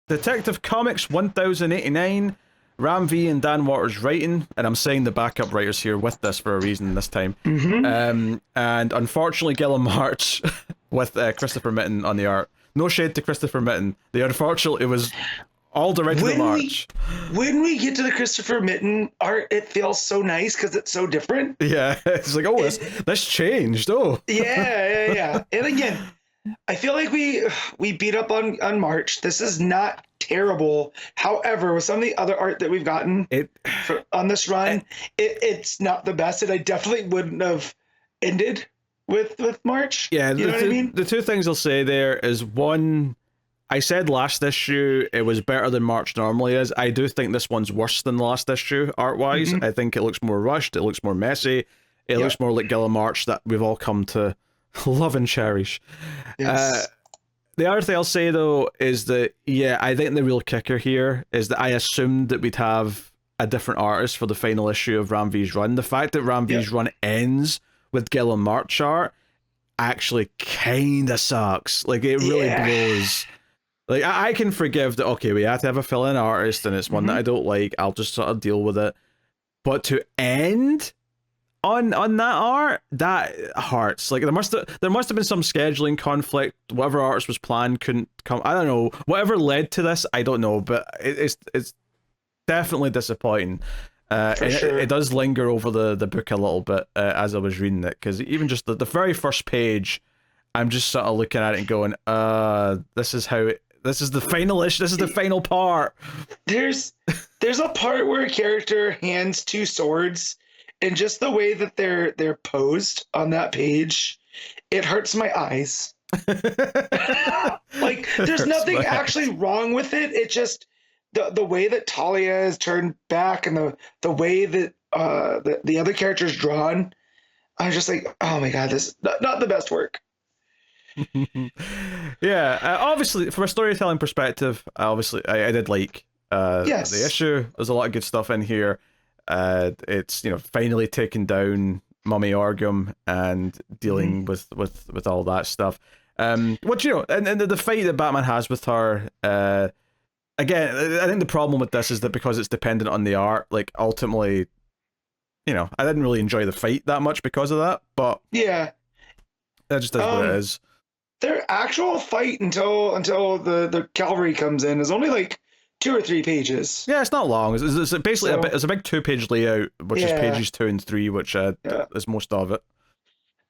Detective Comics 1089, Ram V and Dan Waters writing, and I'm saying the backup writers here with this for a reason this time. And unfortunately, Gilliam March with Christopher Mitten on the art. No shade to Christopher Mitten. It was all directed at March. When we get to the Christopher Mitten art, it feels so nice because it's so different. Yeah, it's like, oh, this changed. Oh, yeah. And again, I feel like we beat up on March. This is not terrible. However, with some of the other art that we've gotten on this run, it's not the best, and I definitely wouldn't have ended with March. Yeah, you know what I mean? The two things I'll say there is, one, I said last issue it was better than March normally is. I do think this one's worse than the last issue art-wise. I think it looks more rushed, it looks more messy, it looks more like Gilliam March that we've all come to love and cherish. Yes. The other thing I'll say though is that, yeah, I think the real kicker here is that I assumed that we'd have a different artist for the final issue of Ram V's run. The fact that Ram V's run ends with Gilliam March art actually kinda sucks. Like, it really blows. Like, I can forgive that, okay, we have to have a fill-in artist and it's one that I don't like, I'll just sort of deal with it. But to end on that art, that hurts. Like, there must have been some scheduling conflict. Whatever artist was planned couldn't come. I don't know. Whatever led to this, I don't know. But it's definitely disappointing. It does linger over the book a little bit as I was reading it, because even just the very first page, I'm just sort of looking at it and going, this is the final issue. This is the final part. There's a part where a character hands two swords, and just the way that they're posed on that page, it hurts my eyes. Like, there's nothing actually wrong with it. It just the way that Talia is turned back and the way that the other character's drawn, I'm just like, oh my god, this is not the best work. Yeah, obviously from a storytelling perspective, obviously I did like the issue. There's a lot of good stuff in here. It's, you know, finally taking down Mummy Orgum and dealing with all that stuff. What, you know, and the fight that Batman has with her, again, I think the problem with this is that because it's dependent on the art, like, ultimately, you know, I didn't really enjoy the fight that much because of that, but yeah, that just is what it is. Their actual fight until the cavalry comes in is only like 2 or 3 pages. Yeah, it's not long. It's basically it's a big 2-page layout, which is pages 2 and 3, which is most of it.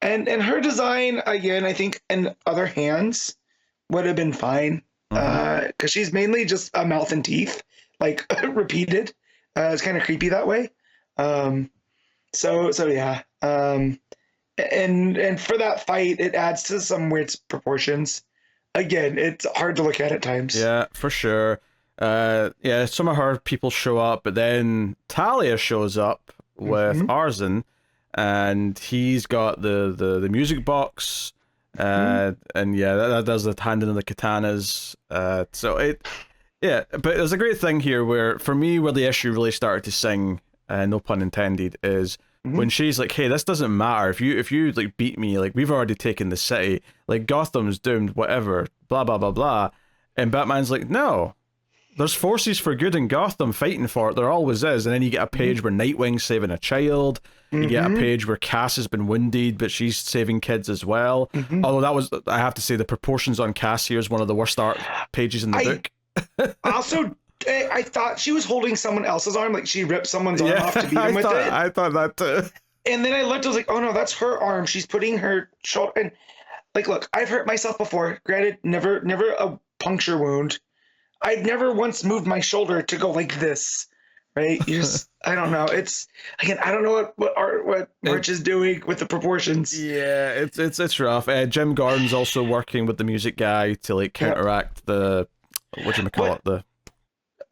And her design, again, I think in other hands would have been fine, because she's mainly just a mouth and teeth, like, repeated. It's kind of creepy that way. So yeah. And for that fight, it adds to some weird proportions. Again, it's hard to look at times. Yeah, for sure. Yeah, some of her people show up, but then Talia shows up with Arzin, and he's got the music box, and yeah, that does the handing of the katanas. But there's a great thing here where, for me, where the issue really started to sing, no pun intended, is when she's like, hey, this doesn't matter. If you like beat me, like, we've already taken the city, like, Gotham's doomed, whatever, blah, blah, blah, blah. And Batman's like, no, there's forces for good in Gotham fighting for it. There always is. And then you get a page where Nightwing's saving a child. You get a page where Cass has been wounded, but she's saving kids as well. Although I have to say, the proportions on Cass here is one of the worst art pages in the book. Also, I thought she was holding someone else's arm, like she ripped someone's arm off to beat him with it. I thought that too. And then I looked, I was like, oh no, that's her arm. She's putting her shoulder. And, like, look, I've hurt myself before. Granted, never a puncture wound. I've never once moved my shoulder to go like this, right? You just, I don't know. It's, again, I don't know what March is doing with the proportions. Yeah, it's rough. Jim Gordon's also working with the music guy to, like, counteract the,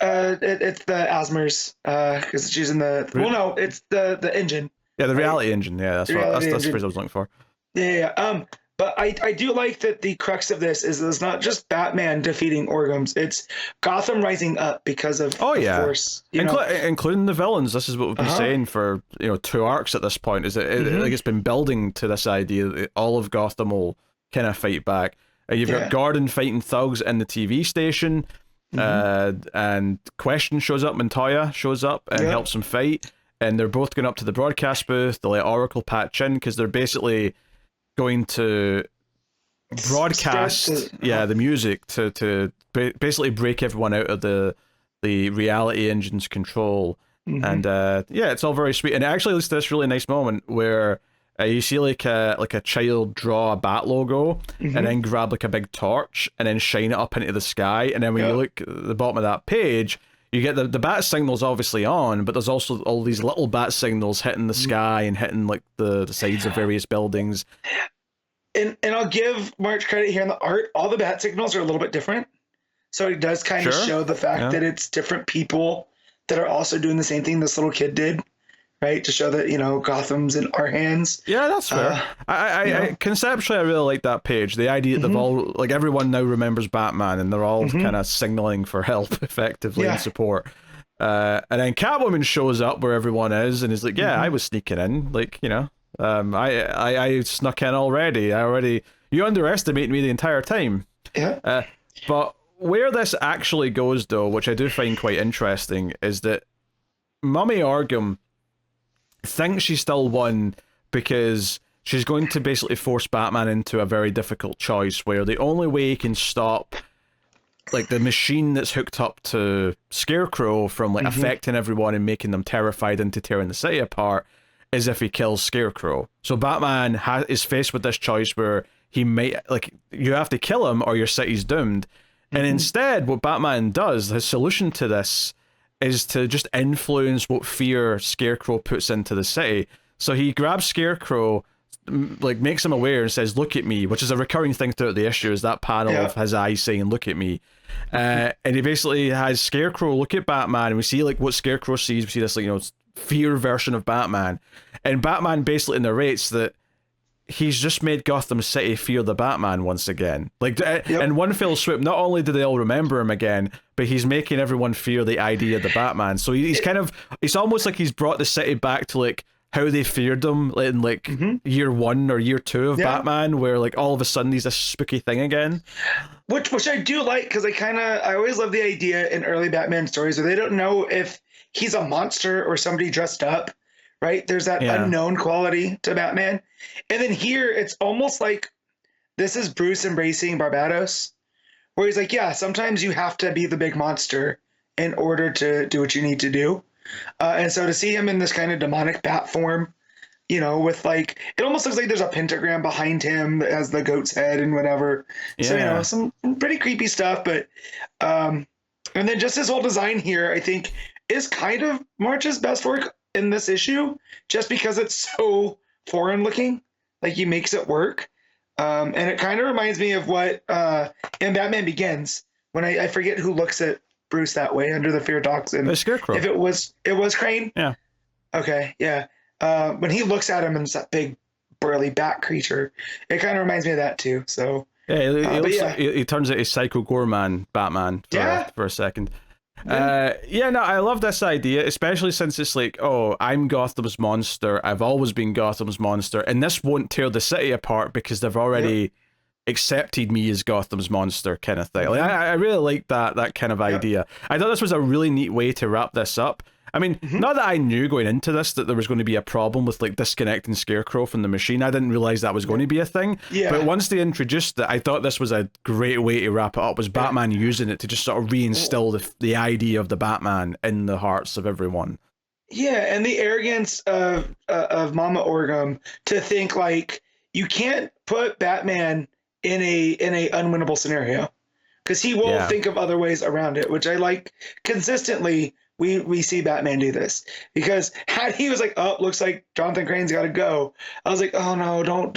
it's the Asmers, because she's in the, well, no, it's the engine. Yeah, the reality engine. Yeah, that's the phrase I was looking for. Yeah. But I do like that the crux of this is it's not just Batman defeating Orgums. It's Gotham rising up because of the Force. Including the villains. This is what we've been saying for 2 arcs at this point. Is like, it's been building to this idea that all of Gotham will kind of fight back. You've got Gordon fighting thugs in the TV station. and Question shows up, Montoya shows up and helps him fight, and they're both going up to the broadcast booth. They let Oracle patch in because they're basically going to broadcast the music to basically break everyone out of the reality engine's control. And it's all very sweet, and it actually leads to this really nice moment where you see like a child draw a bat logo and then grab like a big torch and then shine it up into the sky, and then when you look at the bottom of that page, you get the bat signals obviously on, but there's also all these little bat signals hitting the sky and hitting like the sides of various buildings. And I'll give March credit here in the art. All the bat signals are a little bit different, so it does kind of show the fact that it's different people that are also doing the same thing this little kid did, right? To show that, Gotham's in our hands. Yeah, that's fair. I conceptually, I really like that page. The idea that they've all, like, everyone now remembers Batman, and they're all kind of signaling for help, effectively, and support. And then Catwoman shows up where everyone is, and is like, I was sneaking in, like, I snuck in already. You underestimated me the entire time. Yeah. But where this actually goes, though, which I do find quite interesting, is that Mummy Orgum thinks she still won because she's going to basically force Batman into a very difficult choice where the only way he can stop like the machine that's hooked up to Scarecrow from like affecting everyone and making them terrified into tearing the city apart is if he kills Scarecrow. So Batman is faced with this choice where he might, like, you have to kill him or your city's doomed. And instead, what Batman does, his solution to this, is to just influence what fear Scarecrow puts into the city. So he grabs Scarecrow, like makes him aware and says, "Look at me," which is a recurring thing throughout the issue, is that panel of his eyes saying, "Look at me." And he basically has Scarecrow look at Batman, and we see like what Scarecrow sees. We see this, like, fear version of Batman. And Batman basically narrates that he's just made Gotham City fear the Batman once again. Like, in one fell swoop, not only do they all remember him again, but he's making everyone fear the idea of the Batman. So he's it's almost like he's brought the city back to like how they feared him in like year 1 or year 2 of Batman, where like all of a sudden he's a spooky thing again. Which I do like, because I always love the idea in early Batman stories where they don't know if he's a monster or somebody dressed up, right? There's that unknown quality to Batman. And then here it's almost like this is Bruce embracing Barbados, where he's like, yeah, sometimes you have to be the big monster in order to do what you need to do. And so to see him in this kind of demonic bat form, with like, it almost looks like there's a pentagram behind him that has the goat's head and whatever. So, some pretty creepy stuff. But, and then just his whole design here, I think, is kind of March's best work in this issue, just because it's so foreign looking. Like, he makes it work. And it kind of reminds me of what in Batman Begins, when I forget who looks at Bruce that way under the fear toxin. The Scarecrow. If it was Crane? Yeah. Okay, yeah. When he looks at him and it's that big burly bat creature, it kind of reminds me of that too. So he turns into a Psycho Gorman Batman for a second. I love this idea, especially since it's like, oh, I'm Gotham's monster, I've always been Gotham's monster, and this won't tear the city apart because they've already accepted me as Gotham's monster, kind of thing. Like, I really like that kind of idea. I thought this was a really neat way to wrap this up. I mean, not that I knew going into this that there was going to be a problem with like disconnecting Scarecrow from the machine. I didn't realize that was going to be a thing. But once they introduced it, I thought this was a great way to wrap it up, was Batman using it to just sort of reinstill the idea of the Batman in the hearts of everyone. Yeah, and the arrogance of Mama Orgum to think like you can't put Batman in a unwinnable scenario, because he will think of other ways around it, which I like. Consistently we see Batman do this, because had he was like, oh, looks like Jonathan Crane's got to go, I was like, oh no, don't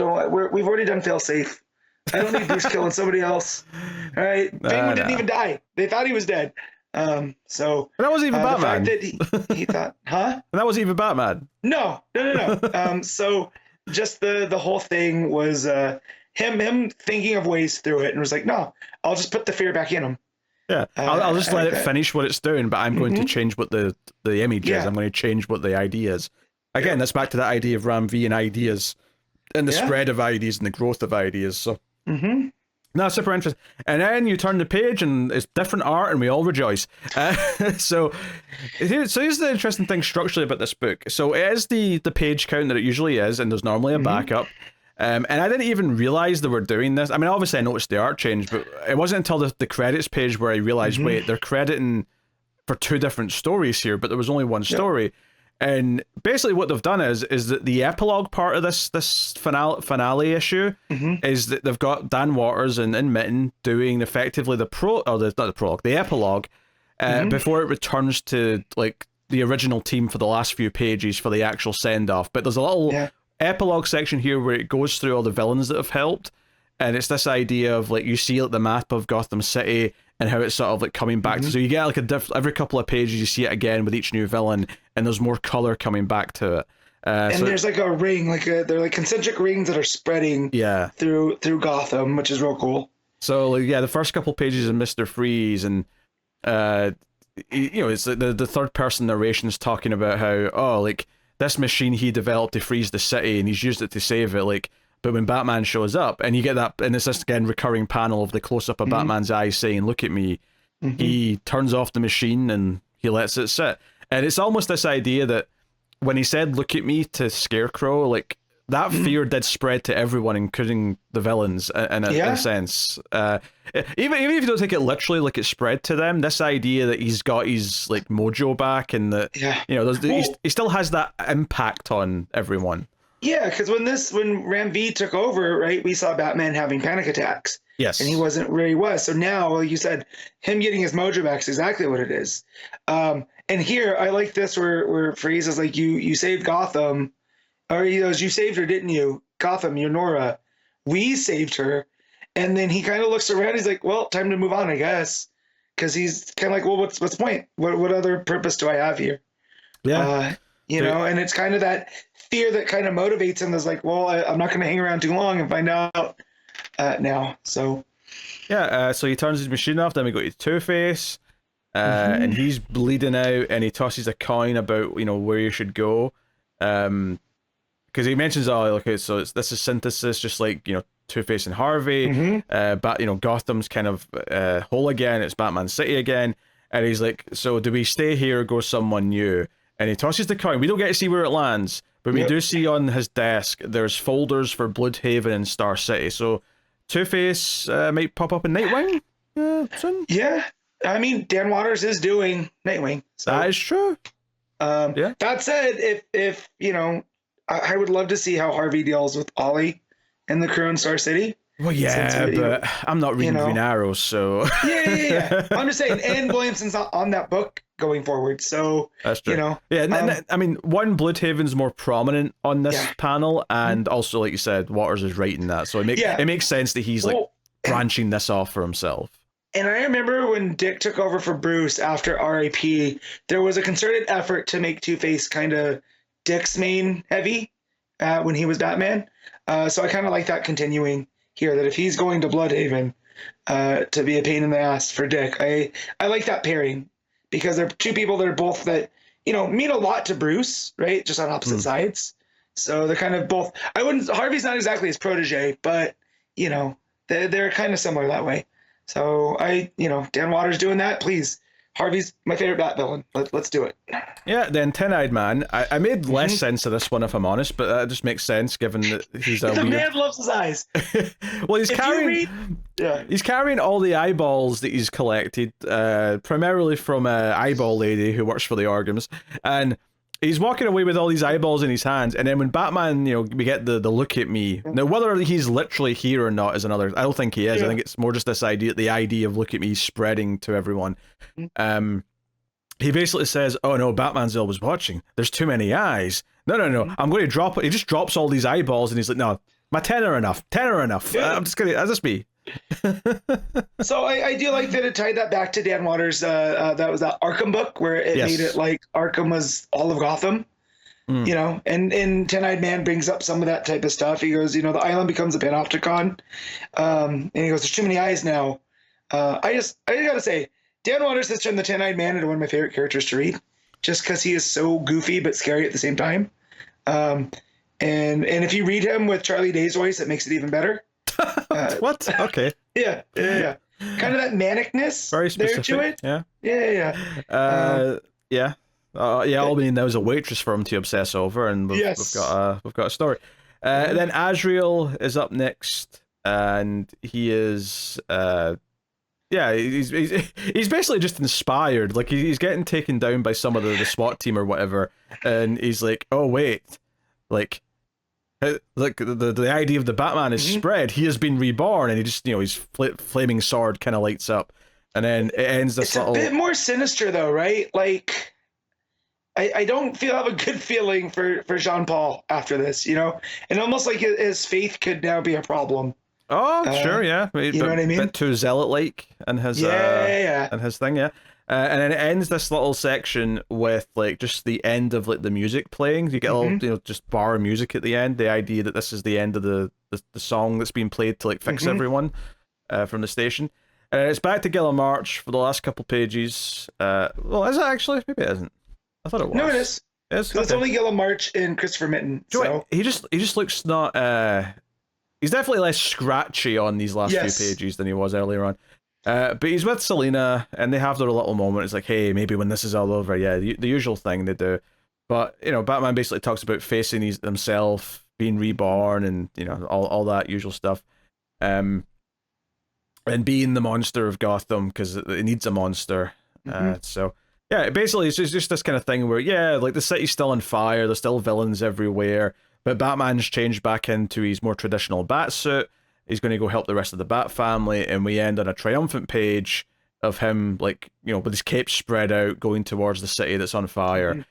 we've already done fail safe. I don't need Bruce killing somebody else. All right, Penguin didn't even die. They thought he was dead. So and that wasn't even Batman. The fact that he thought, huh? And that wasn't even Batman. No. So just the whole thing was him thinking of ways through it, and was like, no, I'll just put the fear back in him. Yeah, I'll just let it finish what it's doing, but I'm going to change what the image is. I'm going to change what the idea is. Again, that's back to that idea of Ram V and ideas, and the spread of ideas and the growth of ideas. So, No, super interesting. And then you turn the page and it's different art and we all rejoice. So here's the interesting thing structurally about this book. So it is the page count that it usually is, and there's normally a backup. And I didn't even realize they were doing this. I mean, obviously I noticed the art change, but it wasn't until the credits page where I realized, wait, they're crediting for two different stories here, but there was only one story. And basically what they've done is that the epilogue part of this finale issue is that they've got Dan Waters and Mitten doing effectively the epilogue before it returns to like the original team for the last few pages for the actual send-off. But there's a little epilogue section here where it goes through all the villains that have helped, and it's this idea of like you see like the map of Gotham City and how it's sort of like coming back to, so you get like every couple of pages you see it again with each new villain, and there's more color coming back to it. And so there's like a ring, they're like concentric rings that are spreading through Gotham, which is real cool. So like, the first couple pages of Mr. Freeze, and it's the third person narration is talking about how like this machine he developed to freeze the city and he's used it to save it, like. But when Batman shows up, and you get that, and it's this again recurring panel of the close-up of Batman's eyes saying, "Look at me," he turns off the machine and he lets it sit. And it's almost this idea that when he said "Look at me" to Scarecrow, like that fear did spread to everyone, including the villains, in a sense. Even if you don't take it literally, like it spread to them. This idea that he's got his like mojo back, and that he still has that impact on everyone. Yeah, because when Ram V took over, right, we saw Batman having panic attacks. Yes. And he wasn't where he was. So now, like you said, him getting his mojo back is exactly what it is. And here, I like this where Freeze is like, you saved Gotham. Or he goes, you saved her, didn't you? Gotham, you're Nora. We saved her. And then he kind of looks around. He's like, well, time to move on, I guess. Because he's kind of like, well, what's the point? What other purpose do I have here? Yeah. And it's kind of that fear that kind of motivates him. Is like, well, I'm not going to hang around too long and find out now. So so he turns his machine off. Then we go to Two-Face, and he's bleeding out, and he tosses a coin about where you should go, because he mentions, so this is synthesis, just like Two-Face and Harvey, but Gotham's kind of whole again. It's Batman City again, and he's like, so do we stay here or go someone new? And he tosses the coin. We don't get to see where it lands, but we do see on his desk there's folders for Bloodhaven and Star City. So Two-Face might pop up in Nightwing soon. Yeah, I mean Dan Waters is doing Nightwing. So. That is true. That said, if I would love to see how Harvey deals with Ollie and the crew in Star City. Well, but I'm not reading Green Arrow, so... Yeah. I'm just saying, and Williamson's not on that book going forward, so... That's true. I mean, one, Bloodhaven's more prominent on this panel, and also, like you said, Waters is writing that, so it makes sense that he's, branching this off for himself. And I remember when Dick took over for Bruce after R.I.P., there was a concerted effort to make Two-Face kind of Dick's main heavy when he was Batman, so I kind of like that continuing here, that if he's going to Bloodhaven to be a pain in the ass for Dick, I like that pairing, because they're two people that are both that mean a lot to Bruce, right? Just on opposite sides. So they're kind of both. Harvey's not exactly his protege, but they're kind of similar that way. So Dan Waters doing that, please. Harvey's my favorite Bat villain. Let's do it. Yeah, then Ten-Eyed Man. I made less sense of this one, if I'm honest, but that just makes sense given that he's a man loves his eyes. Well, he's carrying all the eyeballs that he's collected, primarily from an eyeball lady who works for the Organs, and he's walking away with all these eyeballs in his hands, and then when Batman, we get the look at me. Now, whether he's literally here or not is another... I don't think he is. I think it's more just this idea, the idea of look at me spreading to everyone. He basically says, oh no, Batman's always watching. There's too many eyes. No, I'm going to drop it. He just drops all these eyeballs, and he's like, no, my 10 are enough. 10 are enough. I'm just going to... That's just me. So I do like that it tied that back to Dan Waters. That was that Arkham book where it made it like Arkham was all of Gotham, and Ten-Eyed Man brings up some of that type of stuff. He goes, the island becomes a panopticon, and he goes, there's too many eyes now. I gotta say, Dan Waters has turned the Ten-Eyed Man into one of my favorite characters to read, just because he is so goofy but scary at the same time. And if you read him with Charlie Day's voice, it makes it even better. What? Okay. Yeah. Kind of that manicness Very there to specific. it. Yeah. Yeah. Yeah. All we need now is a waitress for him to obsess over, and Yes. we've got a story. Then Azrael is up next, and he is yeah, he's basically just inspired. Like he's getting taken down by some of the SWAT team or whatever, and he's like, oh wait, like. Like the idea of the Batman is spread. He has been reborn, and he just his flaming sword kind of lights up, and then it ends this It's little. a bit more sinister though, right? Like I don't have a good feeling for Jean Paul after this, and almost like his faith could now be a problem. Oh, sure, yeah. You know what I mean? Bit too zealot-like and his and his thing, yeah. And then it ends this little section with like just the end of like the music playing. You get a little, just bar music at the end. The idea that this is the end of the song that's being played to like fix everyone from the station. And it's back to Gilla March for the last couple pages. Well, is it actually? Maybe it isn't. I thought it was. No, it is. It's only Gilla March and Christopher Mitten. So he just looks not. He's definitely less scratchy on these last few pages than he was earlier on. But he's with Selina, and they have their little moment. It's like, hey, maybe when this is all over, the usual thing they do. But Batman basically talks about facing himself, being reborn, and all that usual stuff, and being the monster of Gotham because it needs a monster. So yeah, basically it's just this kind of thing where like the city's still on fire, there's still villains everywhere, but Batman's changed back into his more traditional bat suit. He's going to go help the rest of the Bat family, and we end on a triumphant page of him, like, with his cape spread out, going towards the city that's on fire.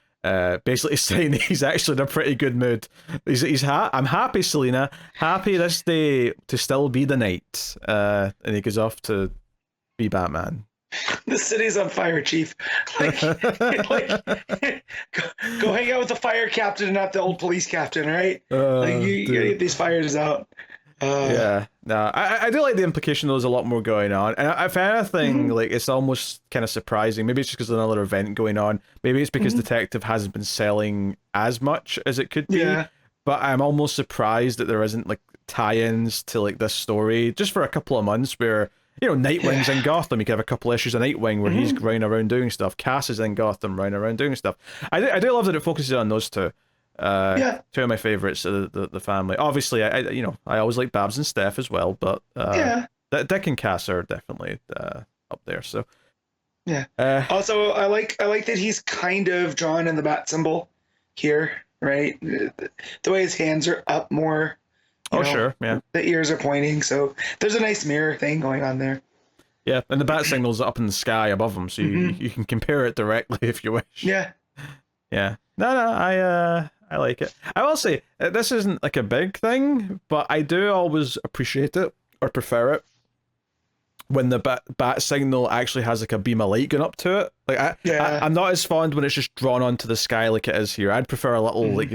Basically saying he's actually in a pretty good mood. I'm happy, Selina. Happy this day to still be the night. And he goes off to be Batman. The city's on fire, Chief. Like, go hang out with the fire captain and not the old police captain, right? You gotta get these fires out. I do like the implication there's a lot more going on, and if anything, like it's almost kind of surprising. Maybe it's just because there's another event going on. Maybe it's because Detective hasn't been selling as much as it could be. But I'm almost surprised that there isn't like tie-ins to like this story just for a couple of months where Nightwing's in Gotham. You can have a couple issues of Nightwing where he's running around doing stuff. Cass is in Gotham running around doing stuff. I do love that it focuses on those two. Two of my favorites of the family. Obviously, I always like Babs and Steph as well, but Dick and Cass are definitely up there. So also, I like that he's kind of drawn in the bat symbol here, right? The way his hands are up more. Sure, yeah. The ears are pointing, so there's a nice mirror thing going on there. Yeah, and the bat signal's up in the sky above him, so you can compare it directly if you wish. Yeah. No, I like it. I will say, this isn't like a big thing, but I do always appreciate it, or prefer it, when the bat signal actually has like a beam of light going up to it. Like I'm not as fond when it's just drawn onto the sky like it is here. I'd prefer a little, like,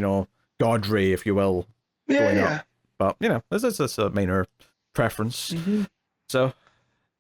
God ray, if you will, going up. But, this is a minor preference. So,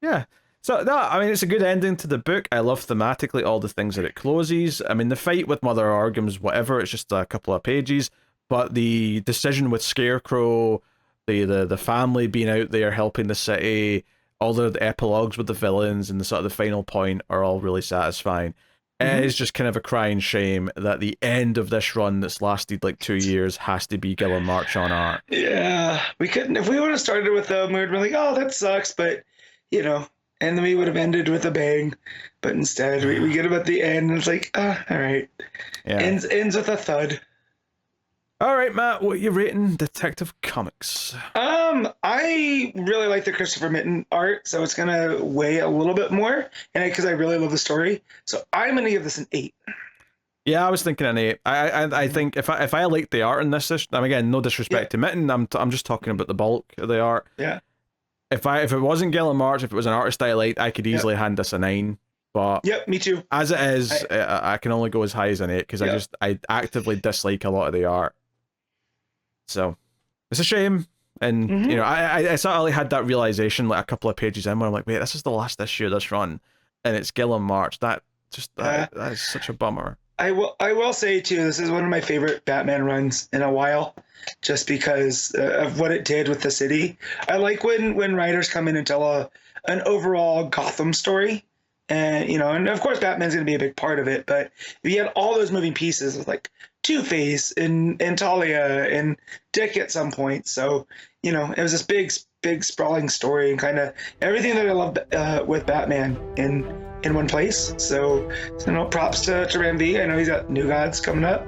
yeah. So, no, I mean, it's a good ending to the book. I love thematically all the things that it closes. I mean, the fight with Mother Organs, whatever, it's just a couple of pages. But the decision with Scarecrow, the family being out there helping the city, all the epilogues with the villains and the sort of the final point are all really satisfying. It is just kind of a crying shame that the end of this run that's lasted like 2 years has to be Gilla March on art. Yeah, we couldn't. If we would have started with them, we would have been like, oh, that sucks, but, and then we would have ended with a bang. But instead, we get them at the end, and it's like, all right. Yeah. Ends with a thud. All right, Matt, what are you rating Detective Comics? I really like the Christopher Mitten art, so it's gonna weigh a little bit more, and because I really love the story, so I'm gonna give this an 8. Yeah, I was thinking an 8. I think if I liked the art in this, again, no disrespect to Mitten, I'm just talking about the bulk of the art. Yeah. If it wasn't Gilla March, if it was an artist I liked, I could easily hand this a 9. But me too. As it is, I can only go as high as an 8 because I actively dislike a lot of the art. So it's a shame. And I sort of had that realization like a couple of pages in where I'm like, wait, this is the last issue of this run, and it's Gilla March. That is such a bummer. I will say too, this is one of my favorite Batman runs in a while, just because of what it did with the city. I like when writers come in and tell an overall Gotham story, and and of course Batman's going to be a big part of it. But you had all those moving pieces with like Two Face and Talia and Dick at some point. So it was this big sprawling story and kind of everything that I love with Batman in one place. So props to Ram V. I know he's got New Gods coming up,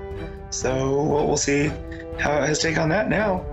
so we'll see how his take on that now.